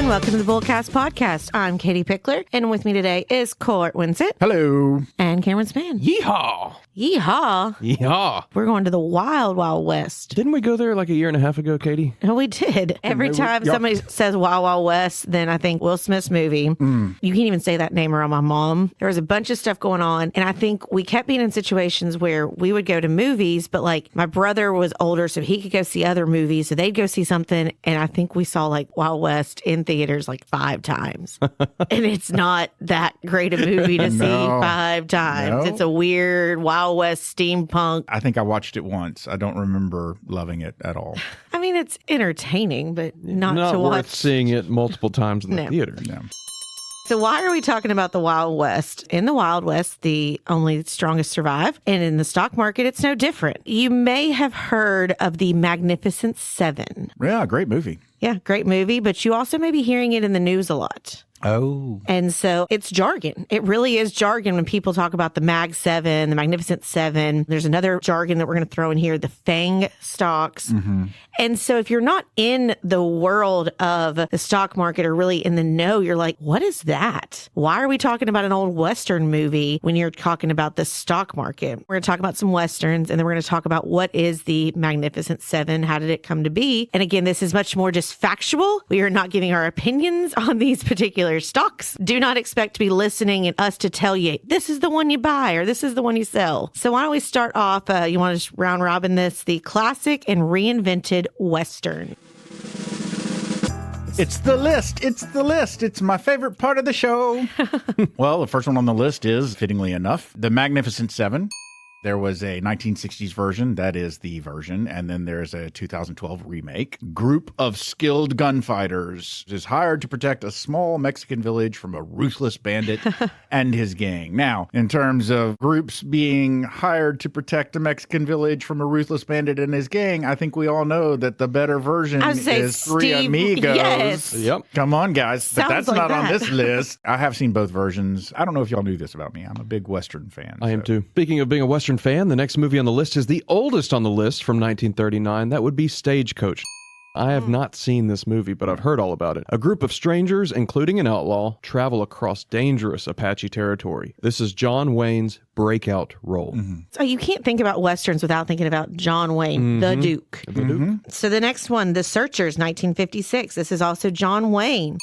welcome to the Bullcast Podcast. I'm Katie Pickler, and with me today is Court Winsett. Hello. And Cameron Spann. Yeehaw. Yeehaw. Yeehaw. We're going to the Wild Wild West. Didn't we go there like a year and a half ago, Katie? Oh, we did. Every time somebody says Wild Wild West, then I think Will Smith's movie. You can't even say that name around my mom. There was a bunch of stuff going on, and I think we kept being in situations where we would go to movies, but like my brother was older, so he could go see other movies, so they'd go see something, and I think we saw like Wild West in theaters like 5 times. And it's not that great a movie to see 5 times. It's a weird Wild West steampunk. I think I watched it once. I don't remember loving it at all. I mean, it's entertaining, but not to worth watch. Seeing it multiple times in the theater. No. So why are we talking about the Wild West? In the Wild West, the only strongest survive. And in the stock market, it's no different. You may have heard of the Magnificent Seven. Yeah, great movie. Yeah, great movie, but you also may be hearing it in the news a lot. Oh. And so it's jargon. It really is jargon when people talk about the Mag 7, the Magnificent Seven. There's another jargon that we're going to throw in here, the FANG stocks. And so if you're not in the world of the stock market or really in the know, you're like, what is that? Why are we talking about an old Western movie when you're talking about the stock market? We're going to talk about some Westerns, and then we're going to talk about what is the Magnificent Seven? How did it come to be? And again, this is much more just factual. We are not giving our opinions on these particular stocks. Do not expect to be listening and us to tell you, this is the one you buy or this is the one you sell. So why don't we start off, you want to just round robin this, the classic and reinvented Western. It's the list. It's the list. It's my favorite part of the show. Well, the first one on the list is, fittingly enough, The Magnificent Seven. There was a 1960s version. That is the version. And then there's a 2012 remake. Group of skilled gunfighters is hired to protect a small Mexican village from a ruthless bandit and his gang. Now, in terms of groups being hired to protect a Mexican village from a ruthless bandit and his gang, I think we all know that the better version is Three Amigos. Yes. Yep. Come on, guys. Sounds but that's like not that. on this list. I have seen both versions. I don't know if y'all knew this about me. I'm a big Western fan. I am too. Speaking of being a Western fan, the next movie on the list is the oldest on the list from 1939. That would be Stagecoach. I have not seen this movie, but I've heard all about it. A group of strangers, including an outlaw, travel across dangerous Apache territory. This is John Wayne's breakout role. So you can't think about Westerns without thinking about John Wayne, the Duke. The Duke. So the next one, The Searchers, 1956. This is also John Wayne.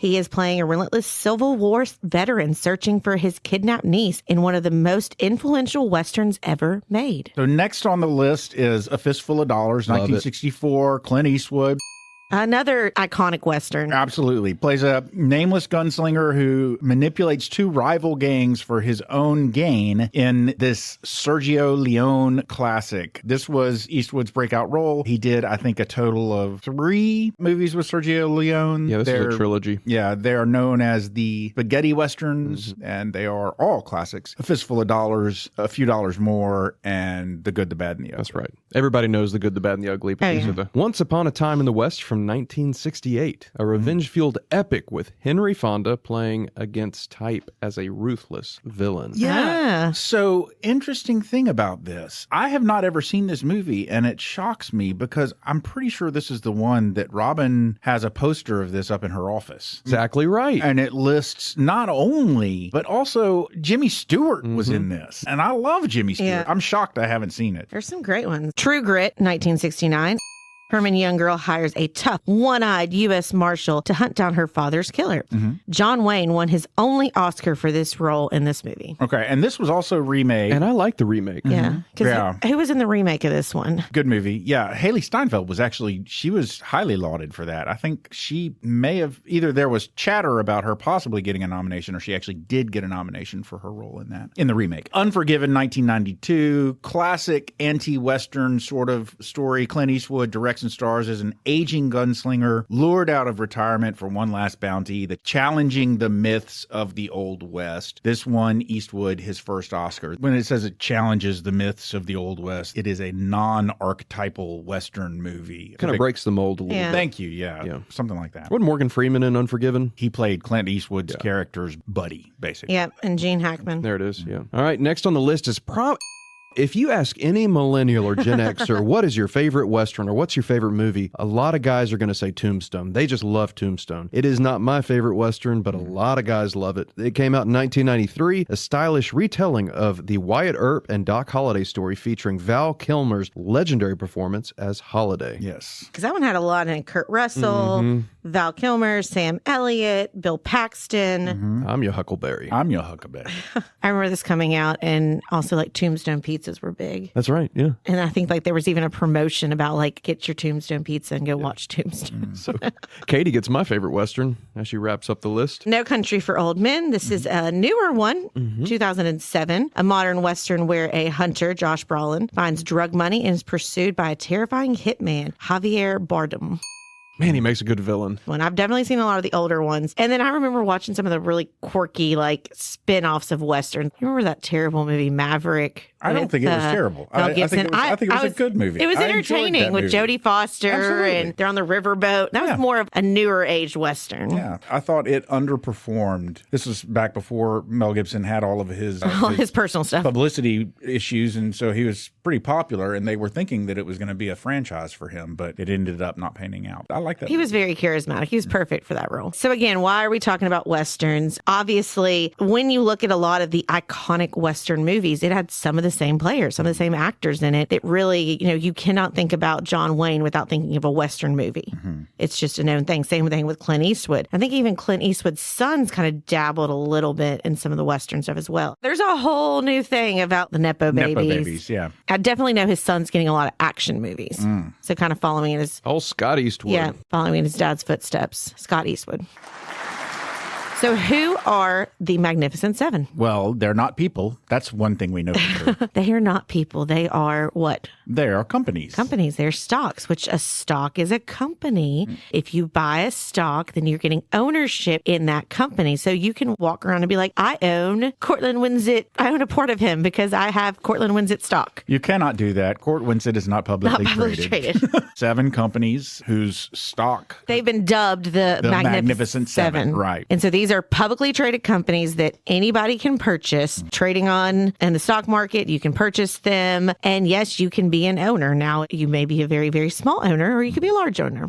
He is playing a relentless Civil War veteran searching for his kidnapped niece in one of the most influential Westerns ever made. So next on the list is A Fistful of Dollars, Love 1964, Clint Eastwood. Another iconic Western. Absolutely. Plays a nameless gunslinger who manipulates 2 rival gangs for his own gain in this Sergio Leone classic. This was Eastwood's breakout role. He did, I think, a total of 3 movies with Sergio Leone. Yeah, this is a trilogy. Yeah, they are known as the spaghetti Westerns, and they are all classics. A Fistful of Dollars, A Few Dollars More, and The Good, the Bad, and the Ugly. That's right. Everybody knows The Good, the Bad, and the Ugly. But these are the Once Upon a Time in the West from 1968, a revenge-fueled epic with Henry Fonda playing against type as a ruthless villain. Yeah. So, interesting thing about this. I have not ever seen this movie, and it shocks me because I'm pretty sure this is the one that Robin has a poster of this up in her office. Exactly right. And it lists not only, but also Jimmy Stewart was in this. And I love Jimmy Stewart. Yeah. I'm shocked I haven't seen it. There's some great ones. True Grit, 1969. Herman Younggirl hires a tough, one-eyed U.S. Marshal to hunt down her father's killer. John Wayne won his only Oscar for this role in this movie. Okay, and this was also remade. And I like the remake. Yeah. Because Yeah. who was in the remake of this one? Good movie. Yeah, Haley Steinfeld was actually, she was highly lauded for that. I think she may have, either there was chatter about her possibly getting a nomination or she actually did get a nomination for her role in that, in the remake. Unforgiven, 1992, classic anti-Western sort of story. Clint Eastwood directs and stars as an aging gunslinger lured out of retirement for one last bounty, challenging the myths of the Old West. This won Eastwood his first Oscar. When it says it challenges the myths of the Old West, it is a non-archetypal Western movie. Kind of breaks the mold a little Yeah. bit. Thank you. Yeah, something like that. Wasn't Morgan Freeman in Unforgiven? He played Clint Eastwood's character's buddy, basically. Yeah, and Gene Hackman. There it is, yeah. All right, next on the list is If you ask any millennial or Gen Xer, what is your favorite Western or what's your favorite movie, a lot of guys are going to say Tombstone. They just love Tombstone. It is not my favorite Western, but a lot of guys love it. It came out in 1993, a stylish retelling of the Wyatt Earp and Doc Holliday story featuring Val Kilmer's legendary performance as Holiday. Yes. Because that one had a lot in Kurt Russell, Val Kilmer, Sam Elliott, Bill Paxton. I'm your Huckleberry. I'm your Huckleberry. I remember this coming out, and also like Tombstone pizzas were big. That's right, yeah. And I think like there was even a promotion about like get your Tombstone pizza and go watch Tombstone. So Katie gets my favorite Western as she wraps up the list. No Country for Old Men. This is a newer one, 2007. A modern Western where a hunter, Josh Brolin, finds drug money and is pursued by a terrifying hitman, Javier Bardem. Man, he makes a good villain. One. I've definitely seen a lot of the older ones. And then I remember watching some of the really quirky, like, spin-offs of Westerns. You remember that terrible movie, Maverick? I don't think it was terrible. Mel I Gibson. think it was a good movie. It was I enjoyed entertaining that with movie. Jodie Foster, Absolutely. and they're on the riverboat. That was more of a newer age Western. Yeah, I thought it underperformed. This was back before Mel Gibson had all of his, All his personal stuff. publicity issues, and so he was pretty popular, and they were thinking that it was going to be a franchise for him, but it ended up not panning out. I like that. He was very charismatic. He was perfect for that role. So again, why are we talking about Westerns? Obviously, when you look at a lot of the iconic Western movies, it had some of the same players, some of the same actors in it. It really, you cannot think about John Wayne without thinking of a Western movie. It's just a known thing. Same thing with Clint Eastwood. I think even Clint Eastwood's sons kind of dabbled a little bit in some of the Western stuff as well. There's a whole new thing about the Nepo babies. Nepo babies, yeah. I definitely know his son's getting a lot of action movies. So kind of following in his Oh, Scott Eastwood. following in his dad's footsteps, Scott Eastwood. So who are the Magnificent Seven? Well, they're not people. That's one thing we know for sure. They are not people. They are what? They are companies. Companies. They're stocks, which a stock is a company. If you buy a stock, then you're getting ownership in that company. So you can walk around and be like, I own Cortland Winsett. I own a part of him because I have Cortland Winsett stock. You cannot do that. Court Winsett is not publicly traded. 7 companies whose stock. They've been dubbed the Magnificent Seven, right. And so these are publicly traded companies that anybody can purchase, trading on in the stock market. You can purchase them. And yes, you can be an owner. Now, you may be a very, very small owner, or you could be a large owner.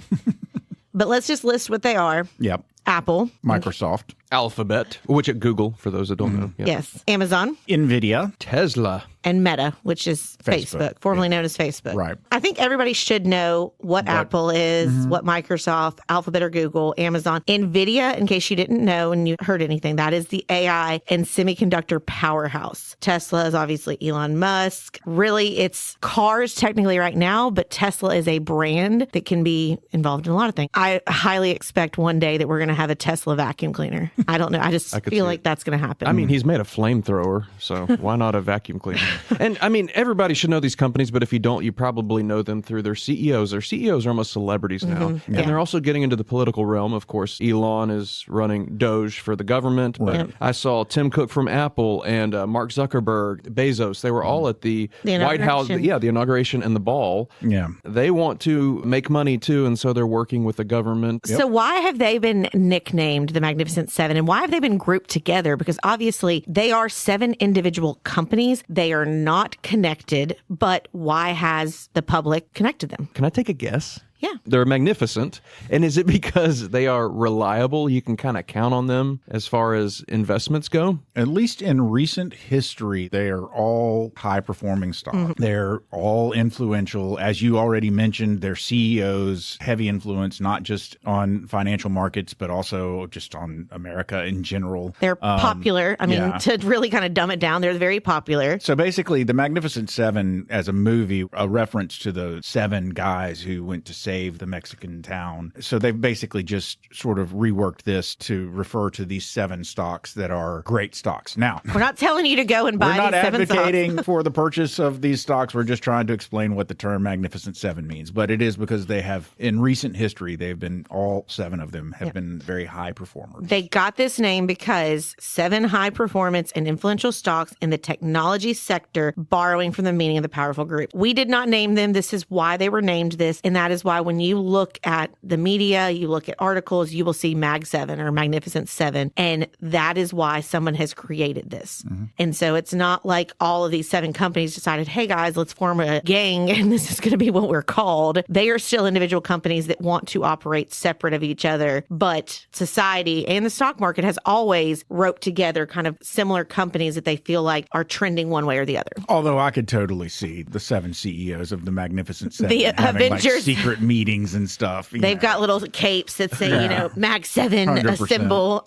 But let's just list what they are. Yep. Apple. Microsoft. Alphabet, which at Google, for those that don't know. Yeah. Yes. Amazon. NVIDIA. Tesla. And Meta, which is Facebook, formerly known as Facebook. Right. I think everybody should know what Apple is, what Microsoft, Alphabet or Google, Amazon, NVIDIA, in case you didn't know and you heard anything, that is the AI and semiconductor powerhouse. Tesla is obviously Elon Musk. Really, it's cars technically right now, but Tesla is a brand that can be involved in a lot of things. I highly expect one day that we're going to have a Tesla vacuum cleaner. I don't know. I just feel like that's going to happen. I mean, he's made a flamethrower, so why not a vacuum cleaner? And I mean, everybody should know these companies, but if you don't, you probably know them through their CEOs. Their CEOs are almost celebrities now. And they're also getting into the political realm. Of course, Elon is running Doge for the government. But I saw Tim Cook from Apple and Mark Zuckerberg, Bezos. They were all at the White House. Yeah, the inauguration and the ball. Yeah. They want to make money too, and so they're working with the government. So why have they been nicknamed the Magnificent Seven, and why have they been grouped together? Because obviously they are 7 individual companies. They are not connected, but why has the public connected them? Can I take a guess? Yeah. They're magnificent. And is it because they are reliable? You can kind of count on them as far as investments go? At least in recent history, they are all high-performing stock. They're all influential. As you already mentioned, their CEOs, heavy influence, not just on financial markets, but also just on America in general. They're popular. I mean, yeah. to really kind of dumb it down, they're very popular. So basically, the Magnificent Seven as a movie, a reference to the 7 guys who went to save the Mexican town. So they've basically just sort of reworked this to refer to these 7 stocks that are great stocks. Now, We're not telling you to go and buy we're not these 7 stocks. advocating for the purchase of these stocks. We're just trying to explain what the term Magnificent Seven means. But it is because they have, in recent history, they've been, all 7 of them have been very high performers. They got this name because 7 high performance and influential stocks in the technology sector, borrowing from the meaning of the powerful group. We did not name them. This is why they were named this, and that is why why when you look at the media, you look at articles, you will see Mag 7 or Magnificent 7. And that is why someone has created this. And so it's not like all of these 7 companies decided, hey guys, let's form a gang and this is going to be what we're called. They are still individual companies that want to operate separate of each other. But society and the stock market has always roped together kind of similar companies that they feel like are trending one way or the other. Although I could totally see the 7 CEOs of the Magnificent Seven The having Avengers. like secret meetings and stuff. They've got little capes that say, Mag 7, 100%. a symbol.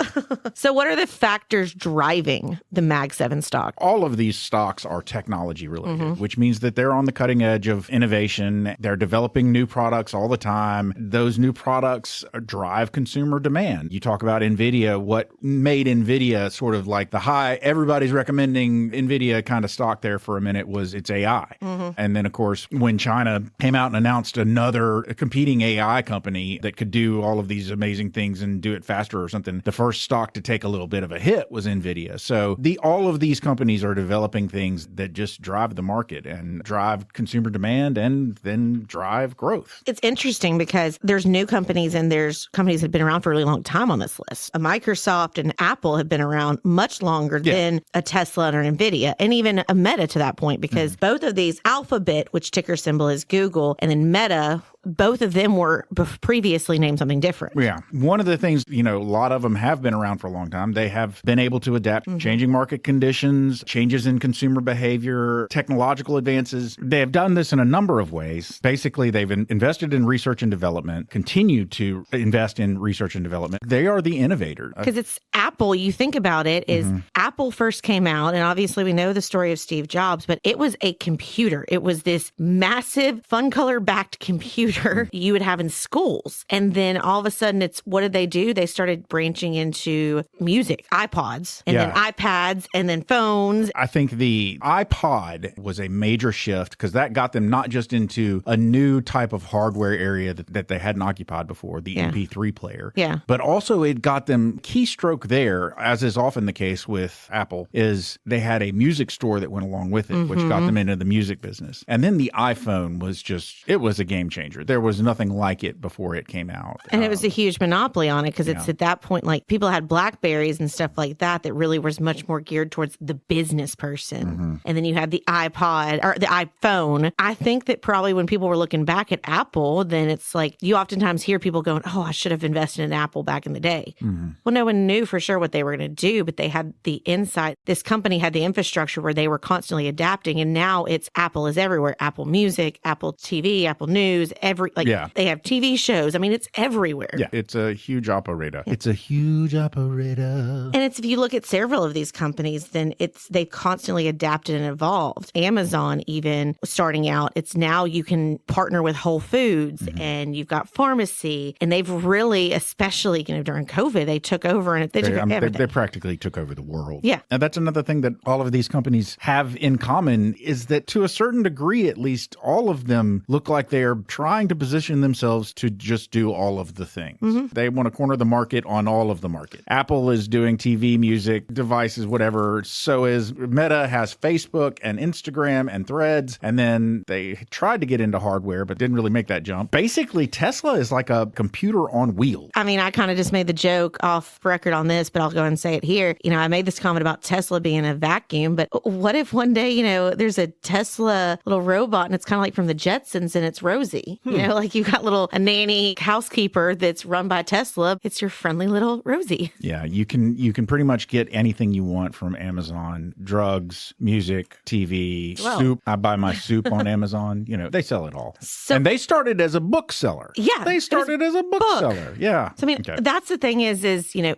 So what are the factors driving the Mag 7 stock? All of these stocks are technology related, which means that they're on the cutting edge of innovation. They're developing new products all the time. Those new products drive consumer demand. You talk about NVIDIA. What made NVIDIA sort of like the high, everybody's recommending NVIDIA kind of stock there for a minute was its AI. And then, of course, when China came out and announced another competing AI company that could do all of these amazing things and do it faster or something, the first stock to take a little bit of a hit was NVIDIA. So all of these companies are developing things that just drive the market and drive consumer demand and then drive growth. It's interesting because there's new companies and there's companies that have been around for a really long time on this list. A Microsoft and Apple have been around much longer than a Tesla or an NVIDIA, and even a Meta to that point, because both of these, Alphabet, which ticker symbol is Google, and then Meta, both of them were previously named something different. Yeah. One of the things, a lot of them have been around for a long time. They have been able to adapt changing market conditions, changes in consumer behavior, technological advances. They have done this in a number of ways. Basically, they've invested in research and development, continue to invest in research and development. They are the innovator. Because it's Apple, you think about it, is Apple first came out, and obviously we know the story of Steve Jobs, but it was a computer. It was this massive fun color backed computer you would have in schools. And then all of a sudden what did they do? They started branching into music, iPods, and then iPads, and then phones. I think the iPod was a major shift because that got them not just into a new type of hardware area that they hadn't occupied before, the MP3 player, but also it got them keystroke there, as is often the case with Apple, is they had a music store that went along with it, which got them into the music business. And then the iPhone was it was a game changer. There was nothing like it before it came out. And it was a huge monopoly on it because it's at that point, like people had Blackberries and stuff like that really was much more geared towards the business person. And then you had the iPod or the iPhone. I think that probably when people were looking back at Apple, then it's like you oftentimes hear people going, oh, I should have invested in Apple back in the day. Well, no one knew for sure what they were going to do, but they had the insight. This company had the infrastructure where they were constantly adapting. And now it's Apple is everywhere. Apple Music, Apple TV, Apple News, they have TV shows. I mean, it's everywhere. Yeah, it's a huge operator. It's a huge operator. And if you look at several of these companies, then they've constantly adapted and evolved. Amazon, even starting out, it's now you can partner with Whole Foods and you've got pharmacy, and they've really, especially during COVID, they took over and they took everything. They practically took over the world. Yeah. And that's another thing that all of these companies have in common is that to a certain degree, at least, all of them look like they are trying to position themselves to just do all of the things. They want to corner the market on all of the market. Apple is doing TV, music, devices, whatever. So is Meta, has Facebook and Instagram and Threads. And then they tried to get into hardware, but didn't really make that jump. Basically, Tesla is like a computer on wheels. I mean, I kind of just made the joke off record on this, but I'll go and say it here. I made this comment about Tesla being a vacuum, but what if one day, there's a Tesla little robot and it's kind of like from the Jetsons and it's Rosie? Like you've got a nanny housekeeper that's run by Tesla. It's your friendly little Rosie. Yeah, you can pretty much get anything you want from Amazon. Drugs, music, TV, soup. I buy my soup on Amazon. They sell it all. And they started as a bookseller. Yeah. They started as a bookseller. Yeah. So, that's the thing is,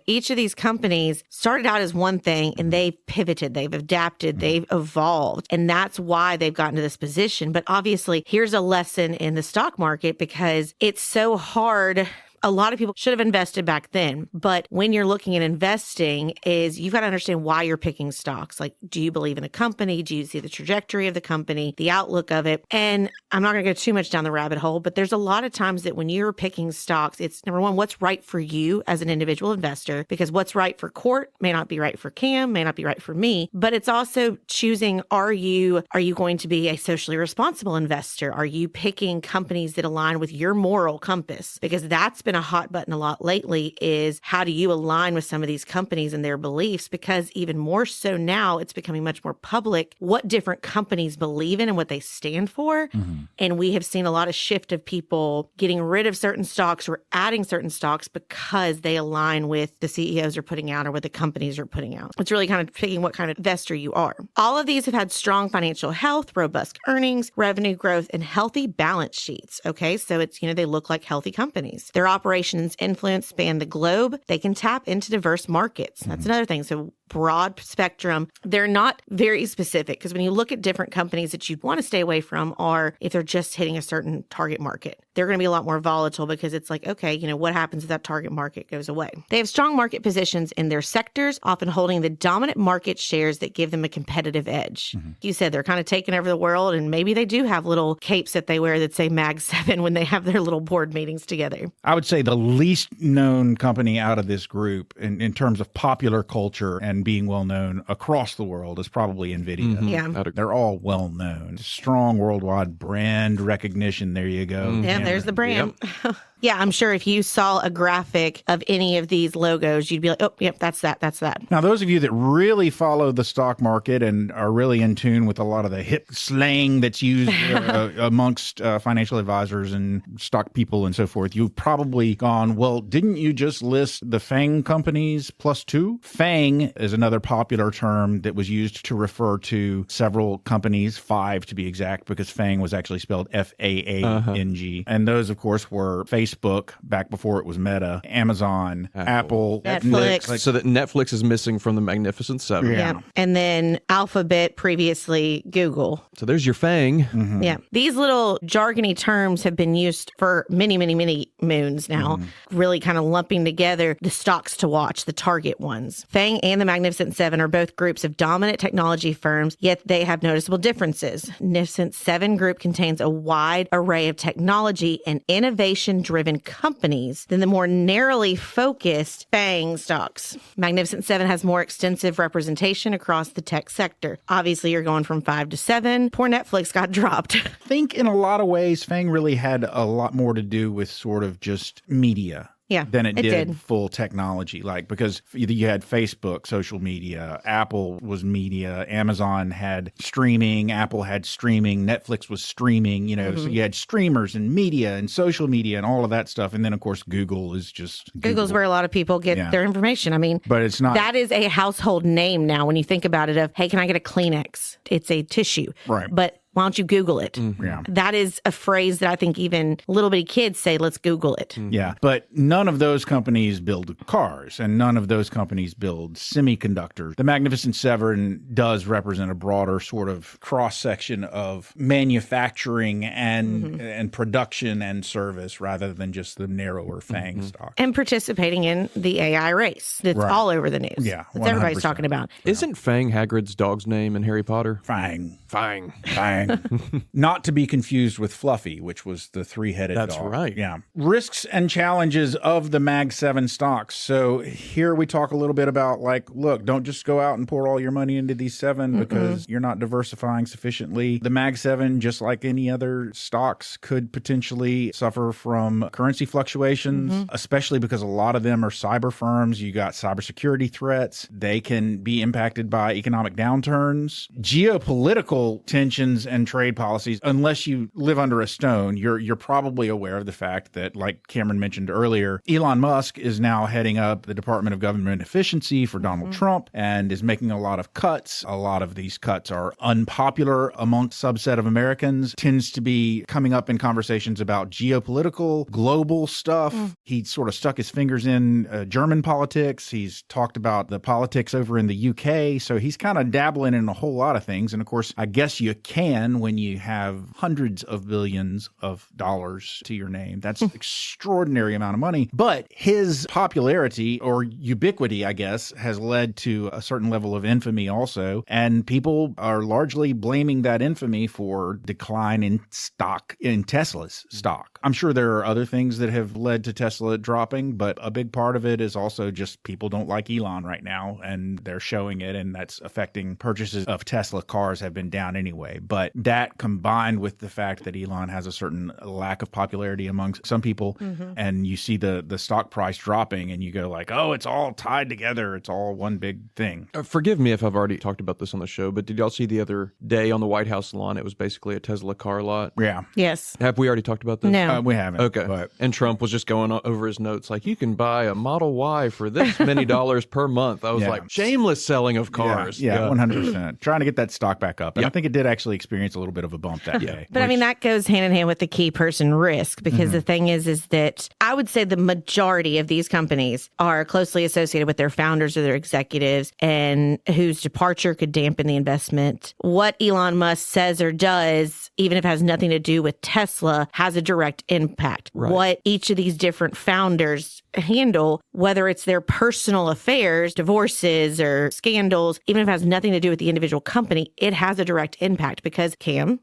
each of these companies started out as one thing and they've pivoted, they've adapted, they've evolved. And that's why they've gotten to this position. But obviously, here's a lesson in the stock market because it's so hard a lot of people should have invested back then. But when you're looking at investing is you've got to understand why you're picking stocks. Like, do you believe in a company? Do you see the trajectory of the company, the outlook of it? And I'm not going to go too much down the rabbit hole, but there's a lot of times that when you're picking stocks, it's number one, what's right for you as an individual investor, because what's right for Court may not be right for Cam, may not be right for me, but it's also choosing, are you going to be a socially responsible investor? Are you picking companies that align with your moral compass? Because that's been a hot button a lot lately, is how do you align with some of these companies and their beliefs? Because even more so now, it's becoming much more public what different companies believe in and what they stand for. And we have seen a lot of shift of people getting rid of certain stocks or adding certain stocks because they align with the CEOs are putting out or what the companies are putting out. It's really kind of picking what kind of investor you are. All of these have had strong financial health, robust earnings, revenue growth, and healthy balance sheets. Okay, so it's, they look like healthy companies. Their operations influence span the globe. They can tap into diverse markets. That's another thing. So broad spectrum. They're not very specific, because when you look at different companies that you'd want to stay away from, are if they're just hitting a certain target market, they're going to be a lot more volatile, because it's like, okay, what happens if that target market goes away? They have strong market positions in their sectors, often holding the dominant market shares that give them a competitive edge. You said they're kind of taking over the world, and maybe they do have little capes that they wear that say Mag 7 when they have their little board meetings together. I would say the least known company out of this group in terms of popular culture and being well known across the world is probably NVIDIA. Yeah. They're all well known. Strong worldwide brand recognition. There you go. Yeah, there's the brand. Yep. Yeah, I'm sure if you saw a graphic of any of these logos, you'd be like, oh, yep, that's that. That's that. Now, those of you that really follow the stock market and are really in tune with a lot of the hip slang that's used amongst financial advisors and stock people and so forth, you've probably gone, well, didn't you just list the FANG companies plus two? FANG is another popular term that was used to refer to several companies, 5 to be exact, because FANG was actually spelled F-A-A-N-G. And those, of course, were Facebook back before it was Meta, Amazon, Apple, Netflix. So that Netflix is missing from the Magnificent Seven. Yeah. And then Alphabet, previously Google. So there's your FANG. Yeah. These little jargony terms have been used for many, many, many moons now, really kind of lumping together the stocks to watch, the target ones. FANG and the Magnificent Seven are both groups of dominant technology firms, yet they have noticeable differences. Magnificent Seven group contains a wide array of technology and innovation-driven companies than the more narrowly focused FANG stocks. Magnificent Seven has more extensive representation across the tech sector. Obviously, you're going from 5 to 7. Poor Netflix got dropped. I think in a lot of ways, FANG really had a lot more to do with sort of just media. Yeah, than it did did full technology. Like, because you had Facebook, social media, Apple was media, Amazon had streaming, Apple had streaming, Netflix was streaming, so you had streamers and media and social media and all of that stuff. And then, of course, Google is just Google's where a lot of people get their information. I mean, but it's not. That is a household name now when you think about it of, hey, can I get a Kleenex? It's a tissue. Right. But why don't you Google it? Yeah. That is a phrase that I think even little bitty kids say, let's Google it. Yeah. But none of those companies build cars, and none of those companies build semiconductors. The Magnificent Seven does represent a broader sort of cross-section of manufacturing and production and service, rather than just the narrower FANG stock. And participating in the AI race that's all over the news. Yeah, that's everybody's 100%. talking about. Isn't Fang Hagrid's dog's name in Harry Potter? FANG. Fang. FANG. Not to be confused with Fluffy, which was the 3-headed dog. That's right. Yeah. Risks and challenges of the Mag 7 stocks. So here we talk a little bit about, like, look, don't just go out and pour all your money into these 7 because you're not diversifying sufficiently. The Mag 7, just like any other stocks, could potentially suffer from currency fluctuations, especially because a lot of them are cyber firms. You got cybersecurity threats. They can be impacted by economic downturns. Geopolitical tensions and trade policies. Unless you live under a stone, you're probably aware of the fact that, like Cameron mentioned earlier, Elon Musk is now heading up the Department of Government Efficiency for Donald Trump and is making a lot of cuts. A lot of these cuts are unpopular amongst subset of Americans, tends to be coming up in conversations about geopolitical, global stuff. He sort of stuck his fingers in German politics. He's talked about the politics over in the UK. So he's kind of dabbling in a whole lot of things. And of course, I guess you can can when you have hundreds of billions of dollars to your name. That's an extraordinary amount of money. But his popularity or ubiquity, I guess, has led to a certain level of infamy also. And people are largely blaming that infamy for decline in stock, in Tesla's stock. I'm sure there are other things that have led to Tesla dropping, but a big part of it is also just people don't like Elon right now, and they're showing it, and that's affecting purchases of Tesla cars have been down anyway. But that combined with the fact that Elon has a certain lack of popularity amongst some people, and you see the stock price dropping, and you go like, oh, it's all tied together. It's all one big thing. Forgive me if I've already talked about this on the show, but did y'all see the other day on the White House lawn? It was basically a Tesla car lot. Yeah. Yes. Have we already talked about this? No. We haven't. Okay. But And Trump was just going over his notes like, you can buy a Model Y for this many dollars per month. I was Yeah. like, shameless selling of cars. Yeah, 100%. Trying to get that stock back up. And I think it did actually experience a little bit of a bump that day. But I mean, that goes hand in hand with the key person risk, because the thing is that I would say the majority of these companies are closely associated with their founders or their executives, and whose departure could dampen the investment. What Elon Musk says or does, even if it has nothing to do with Tesla, has a direct impact. Right. What each of these different founders handle, whether it's their personal affairs, divorces, or scandals, even if it has nothing to do with the individual company, it has a direct impact because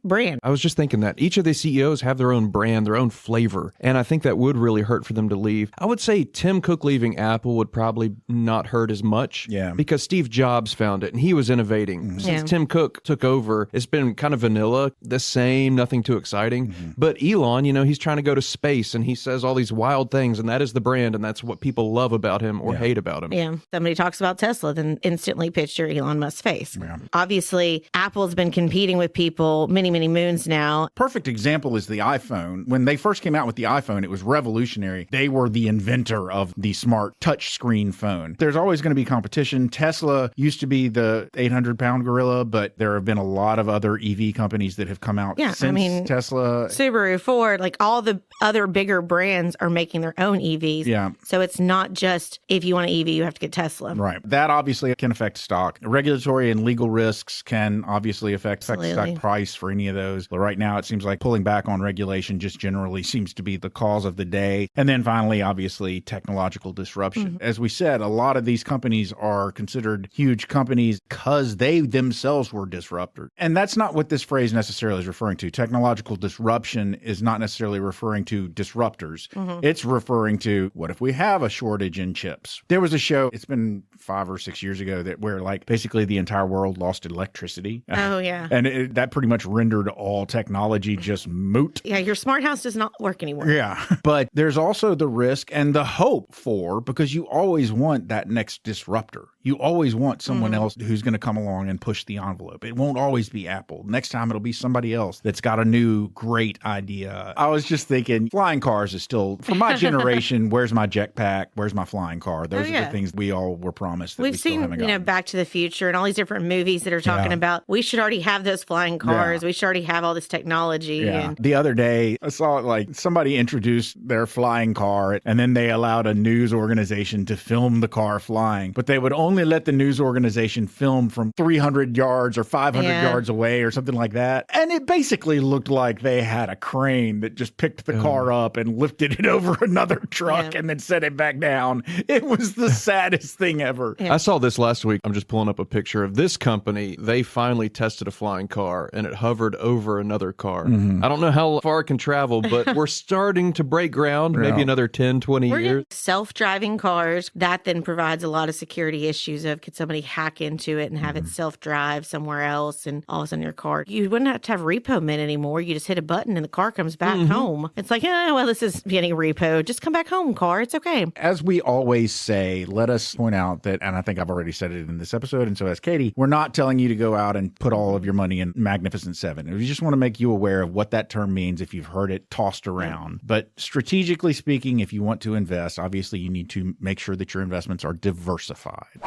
brand. I was just thinking that each of the CEOs have their own brand, their own flavor, and I think that would really hurt for them to leave. I would say Tim Cook leaving Apple would probably not hurt as much, because Steve Jobs found it and he was innovating. Since Tim Cook took over, it's been kind of vanilla, the same, nothing too exciting. But Elon, he's trying to go to space and he says all these wild things, and that is the brand, and that's what people love about him or hate about him. Yeah. Somebody talks about Tesla, then instantly picture Elon Musk's face. Obviously, Apple's been competing with people many, many moons now. Perfect example is the iPhone. When they first came out with the iPhone, it was revolutionary. They were the inventor of the smart touchscreen phone. There's always going to be competition. Tesla used to be the 800-pound gorilla, but there have been a lot of other EV companies that have come out since Tesla. Subaru, Ford, like all the other bigger brands are making their own EVs. Yeah. So it's not just if you want an EV, you have to get Tesla. Right. That obviously can affect stock. Regulatory and legal risks can obviously affect stock price for any of those. But right now, it seems like pulling back on regulation just generally seems to be the cause of the day. And then finally, obviously, technological disruption. As we said, a lot of these companies are considered huge companies because they themselves were disruptors. And that's not what this phrase necessarily is referring to. Technological disruption is not necessarily referring to disruptors. It's referring to, what if we have a shortage in chips? There was a show, it's been 5 or 6 years ago, where like basically the entire world lost electricity. Oh, yeah. And that pretty much rendered all technology just moot. Yeah, your smart house does not work anymore. Yeah. But there's also the risk and the hope for, because you always want that next disruptor. You always want someone else who's going to come along and push the envelope. It won't always be Apple. Next time it'll be somebody else that's got a new great idea. I was just thinking flying cars is still, for my generation, where's my jetpack? Where's my flying car? Those are the things we all were promised that We've seen, Back to the Future and all these different movies that are talking about, we should already have those flying cars. We should already have all this technology. Yeah. The other day, I saw like somebody introduced their flying car, and then they allowed a news organization to film the car flying, but they would only let the news organization film from 300 yards or 500 yards away or something like that. And it basically looked like they had a crane that just picked the car up and lifted it over another truck and then set it back down. It was the saddest thing ever. I saw this last week. I'm just pulling up a picture of this company. They finally tested a flying car and it hovered over another car. I don't know how far it can travel, but we're starting to break ground, maybe another 10, 20 years. Self-driving cars, that then provides a lot of security issues of could somebody hack into it and have it self-drive somewhere else and all of a sudden your car. You wouldn't have to have repo men anymore. You just hit a button and the car comes back home. It's like, well, this is getting repo. Just come back home, car. It's okay. As we always say, let us point out that, and I think I've already said it in this episode, and so has Katie, we're not telling you to go out and put all of your money in Magnificent Seven. We just want to make you aware of what that term means if you've heard it tossed around. But strategically speaking, if you want to invest, obviously you need to make sure that your investments are diversified.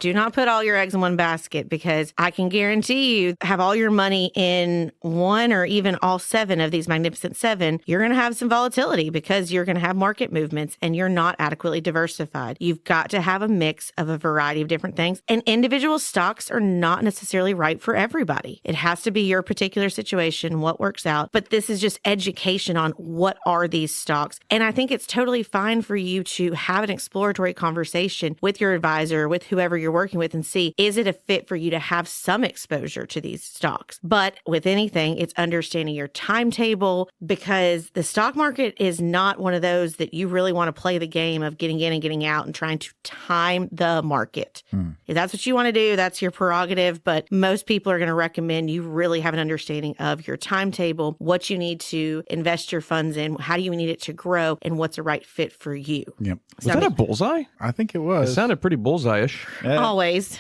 Do not put all your eggs in one basket, because I can guarantee you, have all your money in one or even all 7 of these Magnificent 7, you're going to have some volatility because you're going to have market movements and you're not adequately diversified. You've got to have a mix of a variety of different things, and individual stocks are not necessarily right for everybody. It has to be your particular situation, what works out. But this is just education on what are these stocks. And I think it's totally fine for you to have an exploratory conversation with your advisor, with whoever you're working with, and see, is it a fit for you to have some exposure to these stocks? But with anything, it's understanding your timetable, because the stock market is not one of those that you really want to play the game of getting in and getting out and trying to time the market. If that's what you want to do, that's your prerogative. But most people are going to recommend you really have an understanding of your timetable, what you need to invest your funds in, how do you need it to grow, and what's a right fit for you. Yep. Was that a bullseye? I think it It was. sounded pretty bullseye-ish. Always.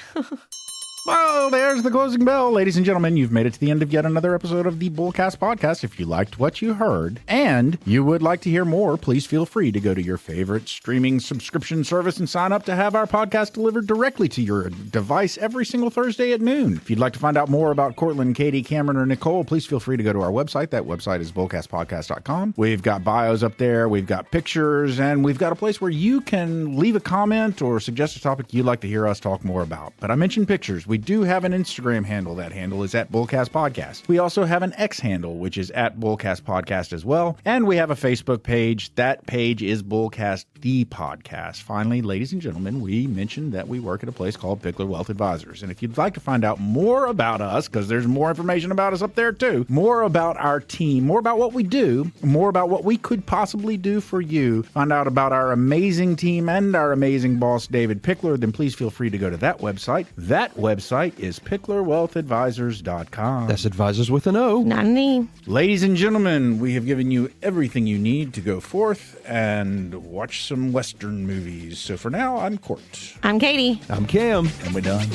Well, there's the closing bell. Ladies and gentlemen, you've made it to the end of yet another episode of the Bullcast Podcast. If you liked what you heard and you would like to hear more, please feel free to go to your favorite streaming subscription service and sign up to have our podcast delivered directly to your device every single Thursday at noon. If you'd like to find out more about Cortland, Katie, Cameron, or Nicole, please feel free to go to our website. That website is bullcastpodcast.com. We've got bios up there, we've got pictures, and we've got a place where you can leave a comment or suggest a topic you'd like to hear us talk more about. But I mentioned pictures. We do have an Instagram handle. That handle is at Bullcast Podcast. We also have an X handle, which is at Bullcast Podcast as well. And we have a Facebook page. That page is Bullcast the Podcast. Finally, ladies and gentlemen, we mentioned that we work at a place called Pickler Wealth Advisors. And if you'd like to find out more about us, because there's more information about us up there too, more about our team, more about what we do, more about what we could possibly do for you, find out about our amazing team and our amazing boss, David Pickler, then please feel free to go to that website. That website is picklerwealthadvisors.com. That's advisors with an O. Not an E. Ladies and gentlemen, we have given you everything you need to go forth and watch some Western movies. So for now, I'm Court. I'm Katie. I'm Cam. And we're done.